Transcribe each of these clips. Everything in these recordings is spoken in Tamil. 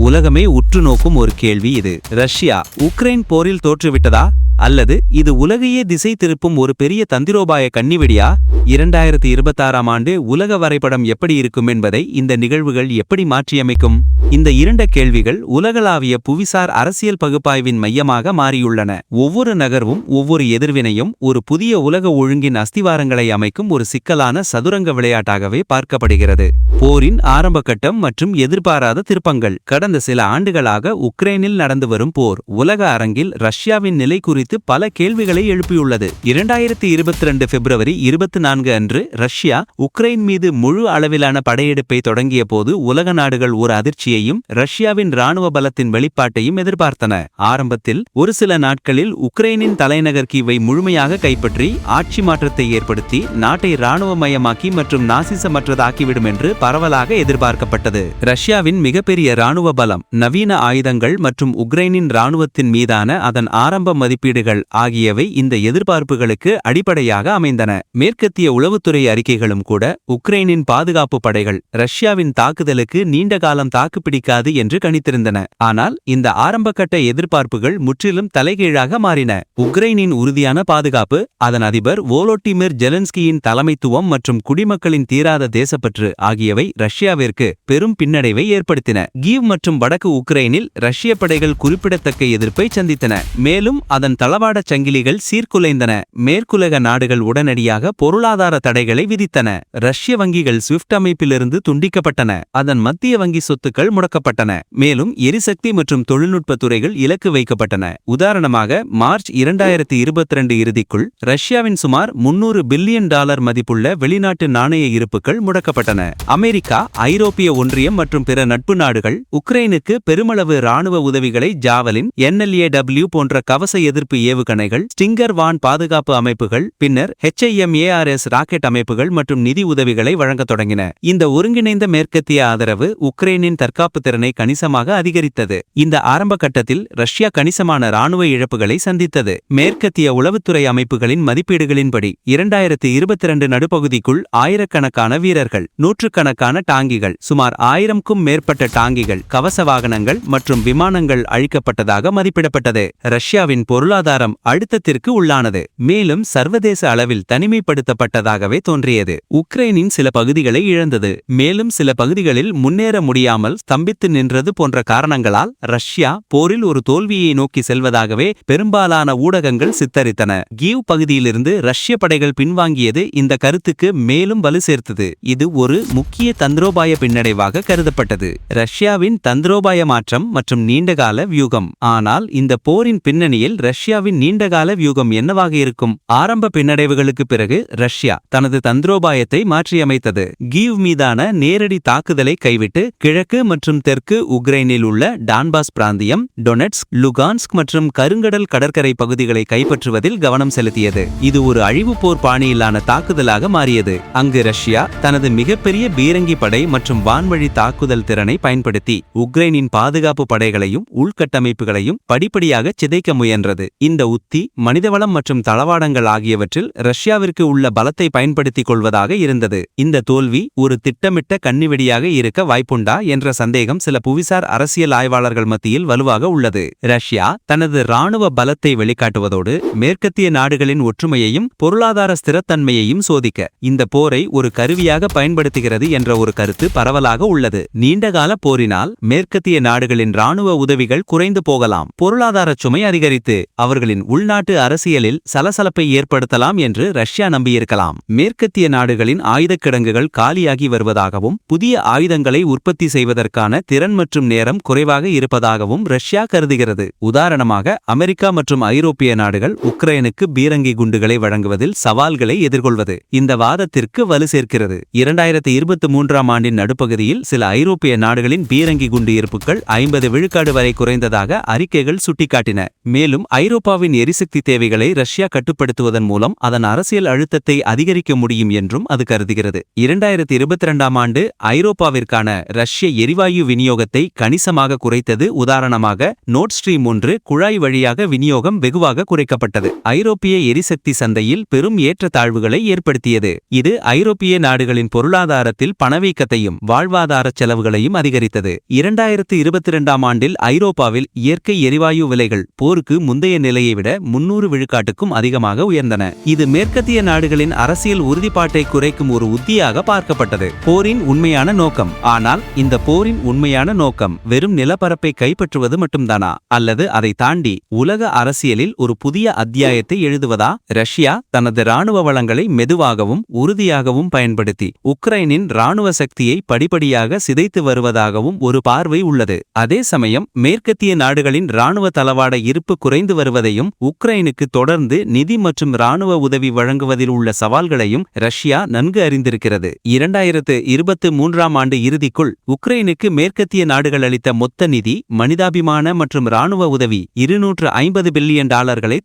உலகமே உற்று நோக்கும் ஒரு கேள்வி இது. ரஷ்யா உக்ரைன் போரில் தோற்றுவிட்டதா அல்லது இது உலகையே திசை திருப்பும் ஒரு பெரிய தந்திரோபாய கன்னிவெடியா? 2026ஆம் ஆண்டு உலக வரைபடம் எப்படி இருக்கும் என்பதை இந்த நிகழ்வுகள் எப்படி மாற்றியமைக்கும்? இந்த இரண்ட கேள்விகள் உலகளாவிய புவிசார் அரசியல் பகுப்பாய்வின் மையமாக மாறியுள்ளன. ஒவ்வொரு நகர்வும் ஒவ்வொரு எதிர்வினையும் ஒரு புதிய உலக ஒழுங்கின் அஸ்திவாரங்களை அமைக்கும் ஒரு சிக்கலான சதுரங்க விளையாட்டாகவே பார்க்கப்படுகிறது. போரின் ஆரம்ப கட்டம் மற்றும் எதிர்பாராத திருப்பங்கள். கடந்த சில ஆண்டுகளாக உக்ரைனில் நடந்து வரும் போர் உலக அரங்கில் ரஷ்யாவின் நிலை குறித்து பல கேள்விகளை எழுப்பியுள்ளது. 2022 பிப்ரவரி 24 அன்று ரஷ்யா உக்ரைன் மீது முழு அளவிலான படையெடுப்பை தொடங்கிய போது உலக நாடுகள் ஒரு அதிர்ச்சியையும் ரஷ்யாவின் இராணுவ பலத்தின் வெளிப்பாட்டையும் எதிர்பார்த்தன. ஆரம்பத்தில் ஒரு சில நாட்களில் உக்ரைனின் தலைநகர் கீவை முழுமையாக கைப்பற்றி ஆட்சி மாற்றத்தை ஏற்படுத்தி நாட்டை இராணுவமயமாக்கி மற்றும் நாசிசமற்றதாக்கிவிடும் என்று பரவலாக எதிர்பார்க்கப்பட்டது. ரஷ்யாவின் மிகப்பெரிய இராணுவ பலம், நவீன ஆயுதங்கள் மற்றும் உக்ரைனின் இராணுவத்தின் மீதான அதன் ஆரம்ப மதிப்பீடுகள் ஆகியவை இந்த எதிர்பார்ப்புகளுக்கு அடிப்படையாக அமைந்தன. மேற்கத்திய உளவுத்துறை அறிக்கைகளும் கூட உக்ரைனின் பாதுகாப்பு படைகள் ரஷ்யாவின் தாக்குதலுக்கு நீண்ட காலம் தாக்குப்பிடிக்காது என்று கணித்திருந்தன. ஆனால் இந்த ஆரம்பகட்ட எதிர்பார்ப்புகள் முற்றிலும் தலைகீழாக மாறின. உக்ரைனின் உறுதியான பாதுகாப்பு, அதன் அதிபர் வோலோடிமிர் ஜெலன்ஸ்கியின் தலைமைத்துவம் மற்றும் குடிமக்களின் தீராத தேசப்பற்று ஆகியவை ரஷ்யாவிற்கு பெரும் பின்னடைவை ஏற்படுத்தின. கீவ் மற்றும் வடக்கு உக்ரைனில் ரஷ்ய படைகள் குறிப்பிடத்தக்க எதிர்ப்பை சந்தித்தன. மேலும் அதன் தளவாடச் சங்கிலிகள் சீர்குலைந்தன. மேற்குலக நாடுகள் உடனடியாக பொருளாதார தடைகளை விதித்தன. ரஷ்ய வங்கிகள் ஸ்விஃப்ட் அமைப்பிலிருந்து துண்டிக்கப்பட்டன. அதன் மத்திய வங்கி சொத்துக்கள் முடக்கப்பட்டன. மேலும் எரிசக்தி மற்றும் தொழில்நுட்ப துறைகள் இலக்கு வைக்கப்பட்டன. உதாரணமாக, மார்ச் 2022 இறுதிக்குள் ரஷ்யாவின் சுமார் $300 பில்லியன் மதிப்புள்ள வெளிநாட்டு நாணய இருப்புகள் முடக்கப்பட்டன. அமெரிக்கா, ஐரோப்பிய ஒன்றியம் மற்றும் பிற நட்பு நாடுகள் உக்ரைனுக்கு பெருமளவு இராணுவ உதவிகளை ஜாவலின், NLAW போன்ற கவச எதிர்ப்பு ஏவுகணைகள், ஸ்டிங்கர் வான் பாதுகாப்பு அமைப்புகள், பின்னர் HIMARS ராக்கெட் அமைப்புகள் மற்றும் நிதி உதவிகளை வழங்கத் தொடங்கின. இந்த ஒருங்கிணைந்த மேற்கத்திய ஆதரவு உக்ரைனின் தற்காப்பு திறனை கணிசமாக அதிகரித்தது. இந்த ஆரம்ப கட்டத்தில் ரஷ்யா கணிசமான இராணுவ இழப்புகளை சந்தித்தது. மேற்கத்திய உளவுத்துறை அமைப்புகளின் மதிப்பீடுகளின்படி 2022 நடுப்பகுதிக்குள் ஆயிரக்கணக்கான வீரர்கள், நூற்றுக்கணக்கான டாங்கிகள், சுமார் 1000க்கும் மேற்பட்ட டாங்கிகள், கவச வாகனங்கள் மற்றும் விமானங்கள் அழிக்கப்பட்டதாக மதிப்பிடப்பட்டது. ரஷ்யாவின் பொருளாதாரம் அழுத்தத்திற்கு உள்ளானது. மேலும் சர்வதேச அளவில் தனிமைப்படுத்தப்பட்டதாகவே தோன்றியது. உக்ரைனின் சில பகுதிகளை இழந்தது. மேலும் சில பகுதிகளில் முன்னேற முடியாமல் ஸ்தம்பித்து நின்றது போன்ற காரணங்களால் ரஷ்யா போரில் ஒரு தோல்வியை நோக்கி செல்வதாகவே பெரும்பாலான ஊடகங்கள் சித்தரித்தன. கீவ் பகுதியிலிருந்து ரஷ்ய படைகள் பின்வாங்கியது இந்த கருத்துக்கு மேலும் வலு சேர்த்தது. இது ஒரு முக்கிய தந்திரோபாய பின்னடைவாக கருதப்பட்டது. ரஷ்யாவின் தந்திரோபாய மாற்றம் மற்றும் நீண்டகால வியூகம். ஆனால் இந்த போரின் பின்னணியில் ரஷ்யாவின் நீண்டகால வியூகம் என்னவாக இருக்கும்? ஆரம்ப பின்னடைவுகளுக்கு பிறகு ரஷ்யா தனது தந்திரோபாயத்தை மாற்றியமைத்தது. கீவ் மீதான நேரடி தாக்குதலை கைவிட்டு கிழக்கு மற்றும் தெற்கு உக்ரைனில் உள்ள டான்பாஸ் பிராந்தியம், டொனெட்ஸ்க், லுகான்ஸ்க் மற்றும் கருங்கடல் கடற்கரை பகுதிகளை கைப்பற்றுவதில் கவனம் செலுத்தியது. இது ஒரு அழிவுப் போர் பாணியிலான தாக்குதலாக மாறியது. அங்கு ரஷ்யா தனது மிகப்பெரிய பீரங்கி படை மற்றும் வான்வழி தாக்குதல் திறனை பயன்படுத்தி உக்ரைனின் பாதுகாப்பு படைகளையும் உள்கட்டமைப்புகளையும் படிப்படியாக சிதைக்க முயன்றது. இந்த உத்தி மனிதவளம் மற்றும் தளவாடங்கள் ஆகியவற்றில் ரஷ்யாவிற்கு உள்ள பலத்தை பயன்படுத்திக் கொள்வதாக இருந்தது. இந்த தோல்வி ஒரு திட்டமிட்ட கன்னிவெடியாக இருக்க வாய்ப்புண்டா என்ற சந்தேகம் சில புவிசார் அரசியல் ஆய்வாளர்கள் மத்தியில் வலுவாக உள்ளது. ரஷ்யா தனது இராணுவ பலத்தை வெளிக்காட்டுவதோடு மேற்கத்திய நாடுகளின் ஒற்றுமையையும் பொருளாதார ஸ்திரத்தன்மையையும் சோதிக்க இந்த போரை ஒரு கருவியாக பயன்படுத்துகிறது என்ற ஒரு கருத்து பரவலாக உள்ளது. நீண்டகால போரினால் மேற்கத்திய நாடுகளின் இராணுவ உதவிகள் குறைந்து போகலாம், பொருளாதார சுமை அதிகரித்து அவர்களின் உள்நாட்டு அரசியலில் சலசலப்பை ஏற்படுத்தலாம் என்று ரஷ்யா நம்பியிருக்கலாம். மேற்கத்திய நாடுகளின் ஆயுதக் கிடங்குகள் காலியாகி வருவதாகவும் புதிய ஆயுதங்களை உற்பத்தி செய்வதற்கான திறன் மற்றும் நேரம் குறைவாக இருப்பதாகவும் ரஷ்யா கருதுகிறது. உதாரணமாக, அமெரிக்கா மற்றும் ஐரோப்பிய நாடுகள் உக்ரைனுக்கு பீரங்கி குண்டுகளை வழங்குவதில் சவால்களை எதிர்கொள்வது இந்த வாதத்திற்கு வலு சேர்க்கிறது. 2023ஆம் ஆண்டின் நடுப்பகுதியில் சில ஐரோப்பிய நாடுகளின் பீரங்கி குண்டு இருப்புகள் 50 விழுக்காடு வரை குறைந்ததாக அறிக்கைகள் சுட்டிக்காட்டின. மேலும் ஐரோப்பாவின் எரிசக்தி தேவைகளை ரஷ்யா கட்டுப்படுத்துவதன் மூலம் அதன் அரசியல் அழுத்தத்தை அதிகரிக்க முடியும் என்றும் அது கருதுகிறது. 2022ஆம் ஆண்டு ஐரோப்பாவிற்கான ரஷ்ய எரிவாயு எரிவாயு விநியோகத்தை கணிசமாக குறைத்தது. உதாரணமாக நோர்ட் ஸ்ட்ரீம் 1 குழாய் வழியாக விநியோகம் வெகுவாக குறைக்கப்பட்டது. ஐரோப்பிய எரிசக்தி சந்தையில் பெரும் ஏற்றத்தாழ்வுகளை ஏற்படுத்தியது. இது ஐரோப்பிய நாடுகளின் பொருளாதாரத்தில் பணவீக்கத்தையும் வாழ்வாதார செலவுகளையும் அதிகரித்தது. 2022ஆம் ஆண்டில் ஐரோப்பாவில் இயற்கை எரிவாயு விலைகள் போருக்கு முந்தைய நிலையை விட 300 விழுக்காட்டுக்கும் அதிகமாக உயர்ந்தன. இது மேற்கத்திய நாடுகளின் அரசியல் உறுதிப்பாட்டை குறைக்கும் ஒரு உத்தியாக பார்க்கப்பட்டது. போரின் உண்மையான நோக்கம். ஆனால் இந்த போரின் உண்மையான நோக்கம் வெறும் நிலப்பரப்பை கைப்பற்றுவது மட்டும்தானா, அல்லது அதை தாண்டி உலக அரசியலில் ஒரு புதிய அத்தியாயத்தை எழுதுவதா? ரஷ்யா தனது இராணுவ வளங்களை மெதுவாகவும் உறுதியாகவும் பயன்படுத்தி உக்ரைனின் இராணுவ சக்தியை படிப்படியாக சிதைத்து வருவதாகவும் ஒரு பார்வை உள்ளது. அதே சமயம் மேற்கத்திய நாடுகளின் இராணுவ தளவாட இருப்பு குறைந்து வருவதையும் உக்ரைனுக்கு தொடர்ந்து நிதி மற்றும் இராணுவ உதவி வழங்குவதில் உள்ள சவால்களையும் ரஷ்யா நன்கு அறிந்திருக்கிறது. 2023ஆம் ஆண்டு இறுதிக்குள் உக்ரைனுக்கு மேற்கத்திய நாடுகள் அளித்த மொத்த நிதி, மனிதாபிமான மற்றும் இராணுவ உதவி $250 பில்லியன்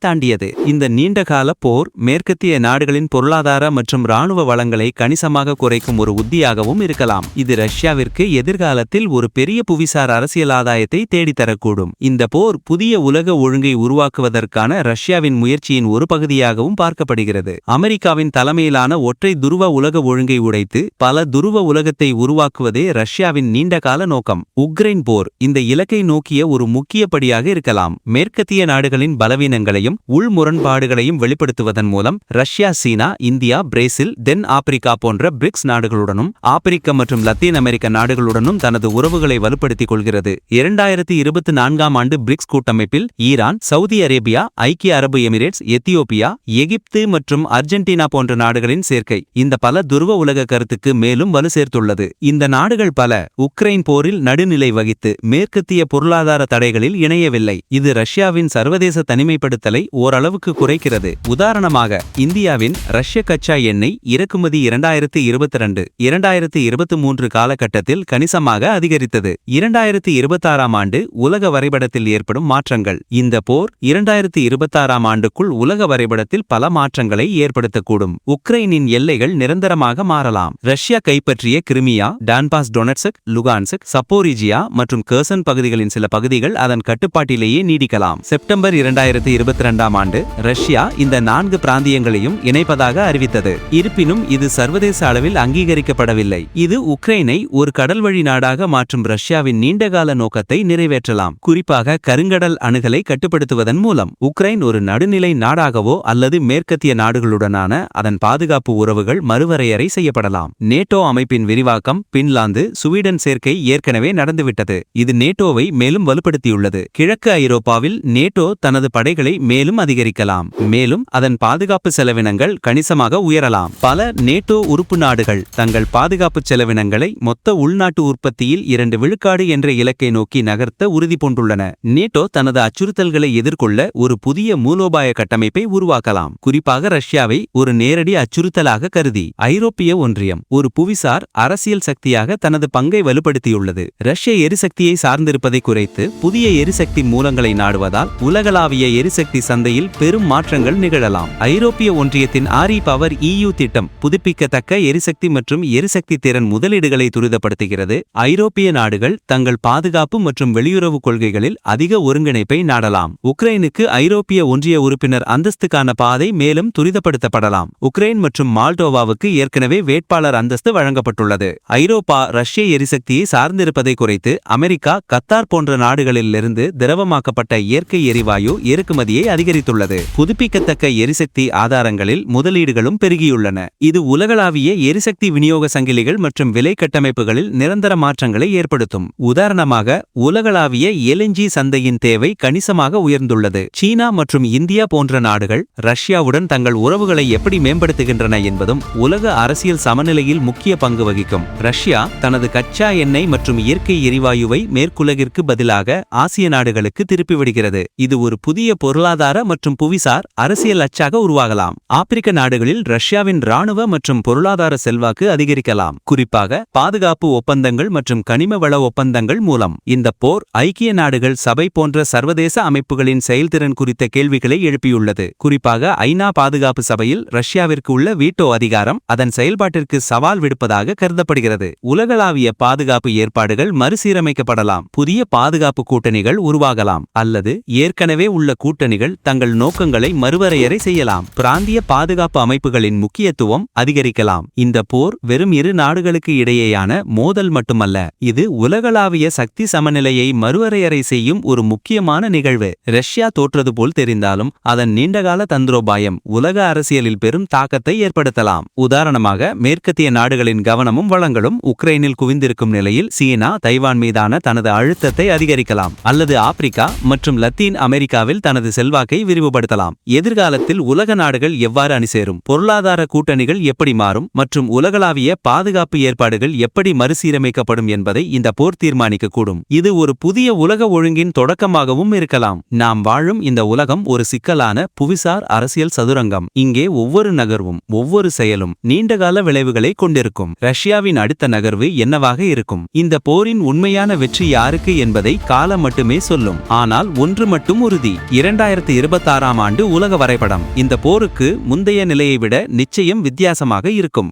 தாண்டியது. இந்த நீண்டகால போர் மேற்கத்திய நாடுகளின் பொருளாதார மற்றும் இராணுவ வளங்களை கணிசமாக குறைக்கும் ஒரு உத்தியாகவும் இருக்கலாம். இது ரஷ்யாவிற்கு எதிர்காலத்தில் ஒரு பெரிய புவிசார் அரசியல் ஆதாயத்தை தேடித்தரக்கூடும். இந்த போர் புதிய உலக ஒழுங்கை உருவாக்குவதற்கான ரஷ்யாவின் முயற்சியின் ஒரு பகுதியாகவும் பார்க்கப்படுகிறது. அமெரிக்காவின் தலைமையிலான ஒற்றை துருவ உலக ஒழுங்கை உடைத்து பல துருவ உலகத்தை உருவாக்குவதே ரஷ்யாவின் நீண்டகால நோக்கம். உக்ரைன் போர் இந்த இலக்கை நோக்கிய ஒரு முக்கிய படியாக இருக்கலாம். மேற்கத்திய நாடுகளின் பலவீனங்களையும் உள் முரண்பாடுகளையும் வெளிப்படுத்துவதன் மூலம் ரஷ்யா சீனா, இந்தியா, பிரேசில், தென் ஆப்பிரிக்கா போன்ற பிரிக்ஸ் நாடுகளுடனும் ஆப்பிரிக்க மற்றும் லத்தீன் அமெரிக்க நாடுகளுடனும் தனது உறவுகளை வலுப்படுத்திக் கொள்கிறது. 2024ஆம் ஆண்டு பிரிக்ஸ் கூட்டமைப்பில் ஈரான், சவுதி அரேபியா, ஐக்கிய அரபு எமிரேட்ஸ், எத்தியோப்பியா, எகிப்து மற்றும் அர்ஜென்டினா போன்ற நாடுகளின் சேர்க்கை இந்த பல துருவ உலக கருத்துக்கு மேலும் வலு சேர்த்துள்ளது. இந்த நாடுகள் பல உக்ரைன் போரில் நடுநிலை வகித்து மேற்கத்திய பொருளாதார தடைகளில் இணையவில்லை. இது ரஷ்யாவின் சர்வதேச தனிமைப்படுத்தலை ஓரளவுக்கு குறைக்கிறது. உதாரணமாக இந்தியாவின் ரஷ்ய கச்சா எண்ணெய் இறக்குமதி 2022-2023 காலகட்டத்தில் கணிசமாக அதிகரித்தது. 2026ஆம் ஆண்டு உலக வரைபடத்தில் ஏற்படும் மாற்றங்கள். இந்த போர் 2026ஆம் ஆண்டுக்குள் உலக வரைபடத்தில் பல மாற்றங்களை ஏற்படுத்தக்கூடும். உக்ரைனின் எல்லைகள் நிரந்தரமாக மாறலாம். ரஷ்யா கைப்பற்றிய கிரிமியா, டான்பாஸ், டொனெட்ஸ்க், லுகான்ஸ்க், சப்போரிஜியா மற்றும் கர்சன் பகுதிகளின் சில பகுதிகள் அதன் கட்டுப்பாட்டிலேயே நீடிக்கலாம். செப்டம்பர் 2022ஆம் ஆண்டு ரஷ்யா இந்த 4 பிராந்தியங்களையும் இணைப்பதாக அறிவித்தது. இருப்பினும் இது சர்வதேச அளவில் அங்கீகரிக்கப்படவில்லை. இது உக்ரைனை ஒரு கடல்வழி நாடாக மாற்றும் ரஷ்யாவின் நீண்டகால நோக்கத்தை நிறைவேற்றலாம். குறிப்பாக கருங்கடல் அணுகலை கட்டுப்படுத்துவதன் மூலம் உக்ரைன் ஒரு நடுநிலை நாடாகவோ அல்லது மேற்கத்திய நாடுகளுடனான அதன் பாதுகாப்பு உறவுகள் மறுவரையறை செய்யப்படலாம். நேட்டோ அமைப்பின் விரிவாக்கம். பின்லாந்து, சுவீடன் சேர்க்கை ஏற்கனவே நடந்துவிட்டது. இது நேட்டோவை மேலும் வலுப்படுத்தியுள்ளது. கிழக்கு ஐரோப்பாவில் நேட்டோ தனது படைகளை மேலும் அதிகரிக்கலாம். மேலும் அதன் பாதுகாப்பு செலவினங்கள் கணிசமாக உயரலாம். பல நேட்டோ உறுப்பு நாடுகள் தங்கள் பாதுகாப்பு செலவினங்களை மொத்த உள்நாட்டு உற்பத்தியில் 2 விழுக்காடு என்ற இலக்கை நோக்கி நகர்த்த உறுதி பூண்டுள்ளன. நேட்டோ தனது அச்சுறுத்தல்களை எதிர்கொள்ள ஒரு புதிய மூலோபாய கட்டமைப்பை உருவாக்கலாம். குறிப்பாக ரஷ்யாவை ஒரு நேரடி அச்சுறுத்தலாக கருதி. ஐரோப்பிய ஒன்றியம் ஒரு புவிசார் அரசியல் சக்தியாக தனது பங்கை வலுப்படுத்தியுள்ளது. ரஷ்ய எரிசக்தியை சார்ந்திருப்பதை குறைத்து புதிய எரிசக்தி மூலங்களை நாடுவதால் உலகளாவிய எரிசக்தி சந்தையில் பெரும் மாற்றங்கள் நிகழலாம். ஐரோப்பிய ஒன்றியத்தின் REPowerEU திட்டம் புதுப்பிக்கத்தக்க எரிசக்தி மற்றும் எரிசக்தி திறன் முதலீடுகளை துரிதப்படுத்துகிறது. ஐரோப்பிய நாடுகள் தங்கள் பாதுகாப்பு மற்றும் வெளியுறவு கொள்கைகளில் அதிக ஒருங்கிணைப்பை நாடலாம். உக்ரைனுக்கு ஐரோப்பிய ஒன்றிய உறுப்பினர் அந்தஸ்துக்கான பாதை மேலும் துரிதப்படுத்தப்படலாம். உக்ரைன் மற்றும் மால்டோவாவுக்கு ஏற்கனவே வேட்பாளர் அந்தஸ்து வழங்கப்பட்டுள்ளது. ஐரோப்பா ரஷ்ய எரிசக்தியை சார்ந்திருப்பதை குறைத்து அமெரிக்கா, கத்தார் போன்ற நாடுகளிலிருந்து திரவமாக்கப்பட்ட இயற்கை எரிவாயு இறக்குமதியை அதிகரித்துள்ளது. புதுப்பிக்கத்தக்க எரிசக்தி ஆதாரங்களில் முதலீடுகளும் பெருகியுள்ளன. இது உலகளாவிய எரிசக்தி விநியோக சங்கிலிகள் மற்றும் விலை கட்டமைப்புகளில் நிரந்தர மாற்றங்களை ஏற்படுத்தும். உதாரணமாக உலகளாவிய LNG சந்தையின் தேவை கணிசமாக உயர்ந்துள்ளது. சீனா மற்றும் இந்தியா போன்ற நாடுகள் ரஷ்யாவுடன் தங்கள் உறவுகளை எப்படி மேம்படுத்துகின்றன என்பதும் உலக அரசியல் சமநிலையில் முக்கிய பங்கு வகிக்கும். ரஷ்யா தனது கச்சா எண்ணெய் மற்றும் இயற்கை எரிவாயுவை மேற்குலகிற்கு பதிலாக ஆசிய நாடுகளுக்கு திருப்பிவிடுகிறது. இது ஒரு புதிய பொருளாதார மற்றும் புவிசார் அரசியல் அச்சாக உருவாகலாம். ஆப்பிரிக்க நாடுகளில் ரஷ்யாவின் இராணுவ மற்றும் பொருளாதார செல்வாக்கு அதிகரிக்கலாம். குறிப்பாக பாதுகாப்பு ஒப்பந்தங்கள் மற்றும் கனிம வள ஒப்பந்தங்கள் மூலம். இந்த போர் ஐக்கிய நாடுகள் சபை போன்ற சர்வதேச அமைப்புகளின் செயல்திறன் குறித்த கேள்விகளை எழுப்பியுள்ளது. குறிப்பாக ஐநா பாதுகாப்பு சபையில் ரஷ்யாவிற்கு உள்ள வீட்டோ அதிகாரம் அதன் செயல்பாட்டிற்கு சவால் விடுப்பதாக கருதப்படுகிறது. உலகளாவிய பாதுகாப்பு ஏற்பாடுகள் மறுசீரமைக்கப்படலாம், புதிய பாதுகாப்பு கூட்டணிகள் உருவாகலாம், அல்லது ஏற்கனவே உள்ள கூட்டணிகள் தங்கள் நோக்கங்களை மறுவரையறை செய்யலாம். பிராந்திய பாதுகாப்பு அமைப்புகளின் முக்கியத்துவம் அதிகரிக்கலாம். இந்த போர் வெறும் இரு நாடுகளுக்கு இடையேயான மோதல் மட்டுமல்ல, இது உலகளாவிய சக்தி சமநிலையை மறுவரையறை செய்யும் ஒரு முக்கியமான நிகழ்வு. ரஷ்யா தோற்றது போல் தெரிந்தாலும் அதன் நீண்டகால தந்திரோபாயம் உலக அரசியலில் பெரும் தாக்கத்தை ஏற்படுத்தலாம். உதாரணமாக, மேற்கத்திய நாடுகளின் கவனமும் வளங்களும் உக்ரைனில் குவிந்திருக்கும் நிலையில் சீனா தைவான் மீதான தனது அழுத்தத்தை அதிகரிக்கலாம், அல்லது ஆப்பிரிக்கா மற்றும் லத்தீன் அமெரிக்காவில் தனது செல்வாக்கை விரிவுபடுத்தலாம். எதிர்காலத்தில் உலக நாடுகள் எவ்வாறு அணிசேரும், பொருளாதார கூட்டணிகள் எப்படி மாறும் மற்றும் உலகளாவிய பாதுகாப்பு ஏற்பாடுகள் எப்படி மறுசீரமைக்கப்படும் என்பதை இந்த போர் தீர்மானிக்கக்கூடும். இது ஒரு புதிய உலக ஒழுங்கின் தொடக்கமாகவும் இருக்கலாம். நாம் வாழும் இந்த உலகம் ஒரு சிக்கலான புவிசார் அரசியல் சதுரங்கம். இங்கே ஒவ்வொரு நகர்வும் ஒவ்வொரு செயலும் நீண்டகால விளைவுகளை கொண்டிருக்கும். ரஷ்யாவின் அடுத்த நகர்வு என்னவாக இருக்கும்? இந்த போரின் உண்மையான வெற்றி யாருக்கு என்பதை காலம் மட்டுமே சொல்லும். ஆனால் ஒன்று மட்டும் உறுதி: 2026ஆம் ஆண்டு உலக வரைபடம் இந்த போருக்கு முந்தைய நிலையை விட நிச்சயம் வித்தியாசமாக இருக்கும்.